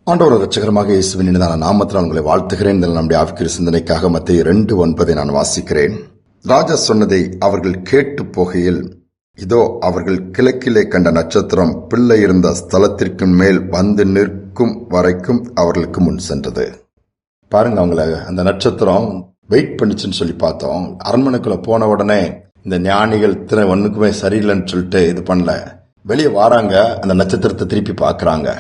ஆண்டவர் இரட்சகரமாக இயேசுவின் இனிதான நாமத்தில் உங்களை வாழ்த்துகிறேன். நம்முடைய ஆவிக்குரிய சிந்தனைக்காக மத்தேயு 2:9 நான் வாசிக்கிறேன். ராஜா சொன்னதை அவர்கள் கேட்டு போகையில், இதோ அவர்கள் கிழக்கிலே கண்ட நட்சத்திரம் பிள்ளை இருந்த ஸ்தலத்திற்கு மேல் வந்து நிற்கும் வரைக்கும் அவர்களுக்கு முன் சென்றது. பாருங்க, அவங்கள அந்த நட்சத்திரம் வெயிட் பண்ணிச்சுன்னு சொல்லி பார்த்தோம். அரண்மனைக்குள்ள போன உடனே இந்த ஞானிகள் ஒண்ணுக்குமே சரியில்லைன்னு சொல்லிட்டு இது பண்ணல, வெளியே வாராங்க, அந்த நட்சத்திரத்தை திருப்பி பாக்குறாங்க.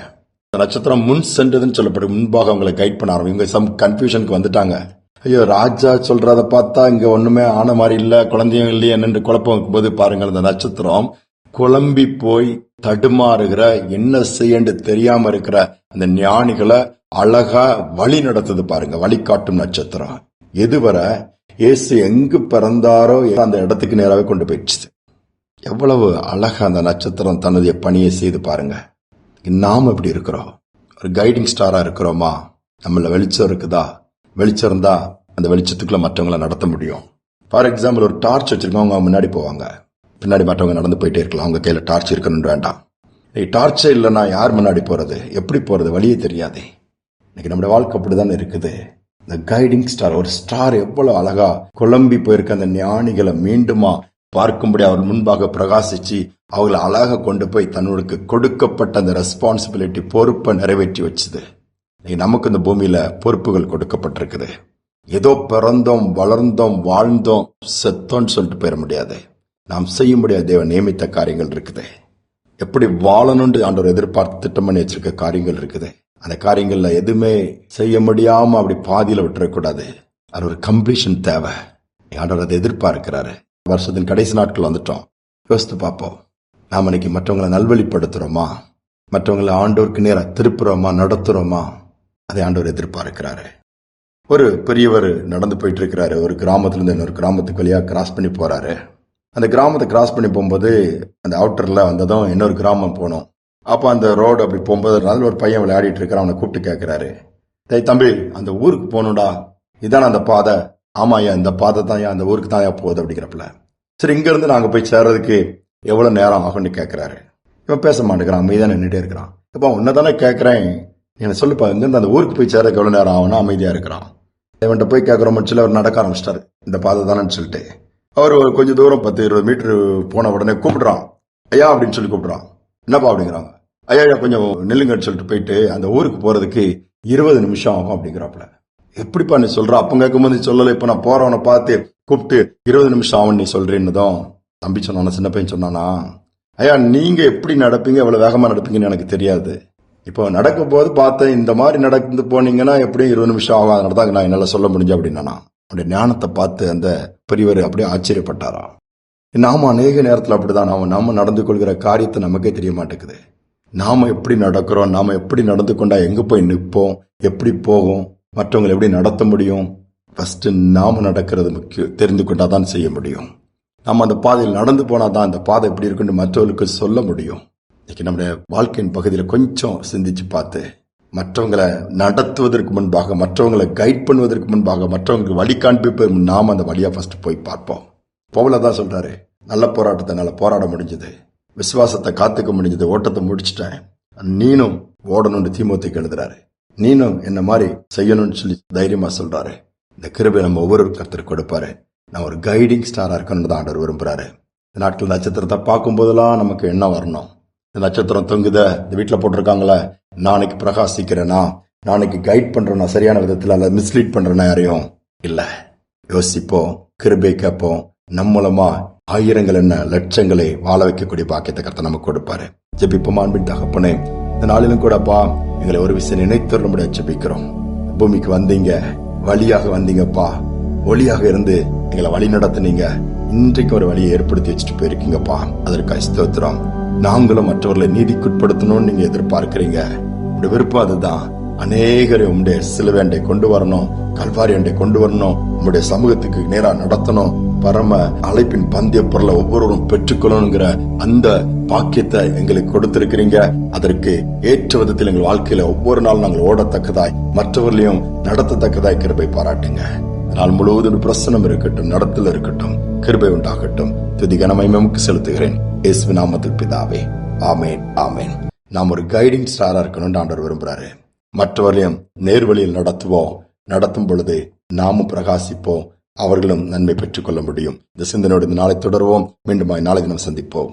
நட்சத்திரம் முன் சென்றதுன்னு சொல்லப்படும், முன்பாக அவங்களை கைட் பண்ண ஆரம்பிங்க. சம் கன்ஃபியூஷனுக்கு வந்துட்டாங்க. ஐயோ, ராஜா சொல்றத பார்த்தா இங்க ஒண்ணுமே ஆன மாதிரி இல்ல, குழந்தையும் இல்லையே என்று குழப்பம் வைக்கும்போது பாருங்கள், அந்த நட்சத்திரம் குழம்பி போய் தடுமாறுகிற, என்ன செய்யன்னு தெரியாம இருக்கிற அந்த ஞானிகளை அழகா வழி நடத்துது. பாருங்க, வழிகாட்டும் நட்சத்திரம். எதுவரை இயேசு எங்கு பிறந்தாரோ அந்த இடத்துக்கு நேராவே கொண்டு போயிடுச்சு. எவ்வளவு அழகா அந்த நட்சத்திரம் தன்னுடைய பணியை செய்து பாருங்க. நாம எப்படி இருக்கிறோம்? ஒரு கைடிங் ஸ்டாரா இருக்கிறோமா? நம்மள வெளிச்சம் இருக்குதா? வெளிச்சம் இருந்தா அந்த வெளிச்சத்துக்குள்ள மற்றவங்களை நடத்த முடியும். ஃபார் எக்ஸாம்பிள், ஒரு டார்ச் வச்சிருக்கவங்க அவங்க முன்னாடி போவாங்க, பின்னாடி மற்றவங்க நடந்து போயிட்டே இருக்கலாம். அவங்க கையில டார்ச் இருக்கணும்னு வேண்டாம். டார்ச்சே இல்லைன்னா யார் முன்னாடி போறது, எப்படி போறது, வழியே தெரியாதே. இன்னைக்கு நம்முடைய வாழ்க்கை அப்படிதான் இருக்குது. இந்த கைடிங் ஸ்டார், ஒரு ஸ்டார் எவ்வளவு அழகா குழம்பி போயிருக்க அந்த ஞானிகளை மீண்டுமா பார்க்கும்படி அவர் முன்பாக பிரகாசிச்சு அவங்களை அழகாக கொண்டு போய் தன்னுக்கு கொடுக்கப்பட்ட அந்த ரெஸ்பான்சிபிலிட்டி, பொறுப்பை நிறைவேற்றி வச்சுது. நமக்கு இந்த பூமியில பொறுப்புகள் கொடுக்கப்பட்டிருக்குது. ஏதோ பிறந்தோம், வளர்ந்தோம், வாழ்ந்தோம், செத்தோன்னு சொல்லிட்டு போயிட முடியாது. நாம் செய்ய முடியாத தேவன் நியமித்த காரியங்கள் இருக்குது. எப்படி வாழணும்னு ஆண்டவர் எதிர்பார்த்து திட்டம் பண்ணி வச்சிருக்க காரியங்கள் இருக்குது. அந்த காரியங்கள்ல எதுவுமே செய்ய முடியாம அப்படி பாதியில விட்டுறக்கூடாது. அது ஒரு கம்ப்ளீஷன் தேவை. ஆண்டவர் அதை எதிர்பார்க்கிறாரு. வருஷத்தின் கடைசி நாட்கள் வந்துட்டோம். யோசித்து பார்ப்போம், நாம இன்னைக்கு மற்றவங்களை நல்வழிப்படுத்துறோமா? மற்றவங்களை ஆண்டோருக்கு நேரம் திருப்புறோமா, நடத்துறோமா? அதை ஆண்டவர் எதிர்பார்க்கிறாரு. ஒரு பெரியவர் நடந்து போயிட்டு இருக்கிறாரு. ஒரு கிராமத்துல இருந்து இன்னொரு கிராமத்துக்கு வழியா கிராஸ் பண்ணி போறாரு. அந்த கிராமத்தை கிராஸ் பண்ணி போகும்போது அந்த அவுட்டர்ல வந்ததும் இன்னொரு கிராமம் போனோம். அப்ப அந்த ரோடு அப்படி போகும்போது நல்ல ஒரு பையன் விளையாடிட்டு இருக்கிறான். அவனை கூப்பிட்டு கேட்கிறாரு, தம்பி, அந்த ஊருக்கு போகணும்டா, இதான அந்த பாதை? ஆமாயா, இந்த பாதை தான் அந்த ஊருக்கு தான் போகுது அப்படிங்கிறப்பல. சரி, இங்க இருந்து நாங்க போய் சேர்றதுக்கு எவ்வளவு நேரம் ஆகும்னு கேட்கிறாரு. இவன் பேச மாட்டேங்கிறான், அமைதியா நின்றுட்டே இருக்கிறான். இப்ப உன்னதானே கேட்கிறேன், என்ன சொல்லுப்பா, இங்கிருந்து அந்த ஊருக்கு போய் சேர்றதுக்கு எவ்வளவு நேரம் ஆகும்னா அமைதியா இருக்கிறான். இவன்கிட்ட போய் கேட்கிறோம், சொல்லி அவர் நடக்க ஆரம்பிச்சிட்டாரு, இந்த பாதை தானேன்னு சொல்லிட்டு. அவர் கொஞ்சம் தூரம் 10-20 மீட்டர் போன உடனே கூப்பிடுறான், ஐயா அப்படின்னு சொல்லி கூப்பிடுறான். என்னப்பா அப்படிங்கிறாங்க. ஐயா கொஞ்சம் நில்லுங்கன்னு சொல்லிட்டு போயிட்டு அந்த ஊருக்கு போறதுக்கு 20 நிமிஷம் ஆகும் அப்படிங்கிறாப்புல. எப்படிப்பா நீ சொல்ற? அப்ப கேட்கும்போது சொல்லல, இப்ப நான் போறவனை பார்த்து கூப்பிட்டு 20 நிமிஷம் ஆகும் நீ சொல்றேன்னுதான் தம்பி சொன்னானா, சின்ன பையன் சொன்னானா. ஐயா, நீங்க எப்படி நடப்பீங்க, எவ்வளவு வேகமா நடப்பீங்கன்னு எனக்கு தெரியாது. இப்போ நடக்கும் போது பார்த்தேன், இந்த மாதிரி நடந்து போனீங்கன்னா எப்படியும் 20 நிமிஷம் ஆகும், அதனால தான் நான் என்னால சொல்ல முடிஞ்சு அப்படின்னா. அவருடைய ஞானத்தை பார்த்து அந்த பெரியவர் அப்படியே ஆச்சரியப்பட்டாரா. நாம அநேக நேரத்தில் அப்படிதான் நாம நடந்து கொள்கிற காரியத்தை நமக்கே தெரிய மாட்டேங்குது. நாம எப்படி நடக்கிறோம், நாம எப்படி நடந்து கொண்டா எங்க போய் நிற்போம், எப்படி போகும், மற்றவங்களை எப்படி நடத்த முடியும்? ஃபர்ஸ்ட் நாம நடக்கிறது முக்கியம். தெரிந்து கொண்டாதான் செய்ய முடியும். நம்ம அந்த பாதையில் நடந்து போனாதான் அந்த பாதை எப்படி இருக்குன்னு மற்றவர்களுக்கு சொல்ல முடியும். இன்னைக்கு நம்முடைய வாழ்க்கையின் பகுதியில் கொஞ்சம் சிந்திச்சு பார்த்து மற்றவங்களை நடத்துவதற்கு முன்பாக, மற்றவங்களை கைட் பண்ணுவதற்கு முன்பாக, மற்றவங்களுக்கு வழி காண்பிப்பதற்கு நாம அந்த வழியா ஃபர்ஸ்ட் போய் பார்ப்போம். பவுலதான் சொல்றாரு, நல்ல போராட்டத்தை என்னால போராட முடிஞ்சது, விசுவாசத்தை காத்துக்க முடிஞ்சது, ஓட்டத்தை முடிச்சிட்டேன், நீனும் ஓடணும்னு தீமோத்தேயுக்கு எழுதுறாரு. நீனும் என்ன மாதிரி செய்யணும்னு சொல்லி தைரியமா சொல்றாரு. இந்த கிருபை நம்ம ஒவ்வொரு கர்த்தருக்கு கொடுப்பாரு. நான் ஒரு கைடிங் ஸ்டாரா இருக்கணும்னு தான் ஆண்டவர் விரும்புறாரு. இந்த நாட்கள் நட்சத்திரத்தை பார்க்கும் போதெல்லாம் நமக்கு என்ன வரணும்? இந்த நட்சத்திரம் தொங்குத, இந்த வீட்டுல போட்டிருக்காங்களே, நாளைக்கு பிரகாசிக்கிறேனா, நாளைக்கு கைட் பண்றேன்னா சரியான விதத்துல, அல்ல மிஸ்லீட் பண்றேன்னா யாரையும் இல்ல. யோசிப்போம், கிருபை கேட்போம். நம் மூலமா ஆயிரங்கள் என்ன லட்சங்களை வாழ வைக்கக்கூடிய பாக்கியத்தை கர்த்தர் நமக்கு கொடுப்பாரு. ஜெபிப்போம். அன்பின் தகப்பனே, இந்த நாளிலும் கூடப்பா எங்களை ஒரு விஷயம் நினைத்து முடிய ஜெபிக்கிறோம். பூமிக்கு வந்தீங்க, வழியாக வந்தீங்கப்பா, ஒளியாக இருந்து எங்களை வழி நடத்தினீங்க. இன்றைக்கு ஒரு வழியை ஏற்படுத்தி வச்சுட்டு போயிருக்கீங்கப்பா, அதற்காக ஸ்தோத்திரம். நாங்களும் மற்றவர்களை நீதிக்குட்படுத்தணும்னு நீங்க எதிர்பார்க்கிறீங்க. உங்களுடைய விருப்பம் அதுதான். அநேகரை உங்களுடைய சிலுவையண்டை கொண்டு வரணும், கல்வாரி அண்டை கொண்டு வரணும், உங்களுடைய சமூகத்துக்கு நேரா நடத்தணும், பரம அழைப்பின் பந்தய பொருளை ஒவ்வொருவரும் பெற்றுக்கொள்ளணுங்கிற அந்த பாக்கியத்தை எங்களுக்கு கொடுத்திருக்கிறீங்க. அதற்கு ஏற்ற விதத்தில் எங்கள் வாழ்க்கையில ஒவ்வொரு நாள் நாங்கள் ஓடத்தக்கதாய், மற்றவர்களையும் நடத்தத்தக்கதாய் கிருபை பாராட்டுங்க. நாள் முழுவதும் பிரசனம் இருக்கட்டும், நடத்தல் இருக்கட்டும், கிருபை உண்டாகட்டும். துதி கனமகிமைக்கு செலுத்துகிறேன் இயேசுவின் நாமத்தில் பிதாவே, ஆமேன், ஆமேன். நாம் ஒரு கைடிங் ஸ்டாரா இருக்கணும்னு ஆண்டவர் விரும்புறாரு. மற்றவர்களையும் நேர்வழியில் நடத்துவோம். நடத்தும் பொழுது நாமும் பிரகாசிப்போம், அவர்களும் நன்மை பெற்றுக் கொள்ள முடியும். இந்த சிந்தனையோடு இந்த நாளை தொடர்வோம். மீண்டும் நாளை தினம் சந்திப்போம்.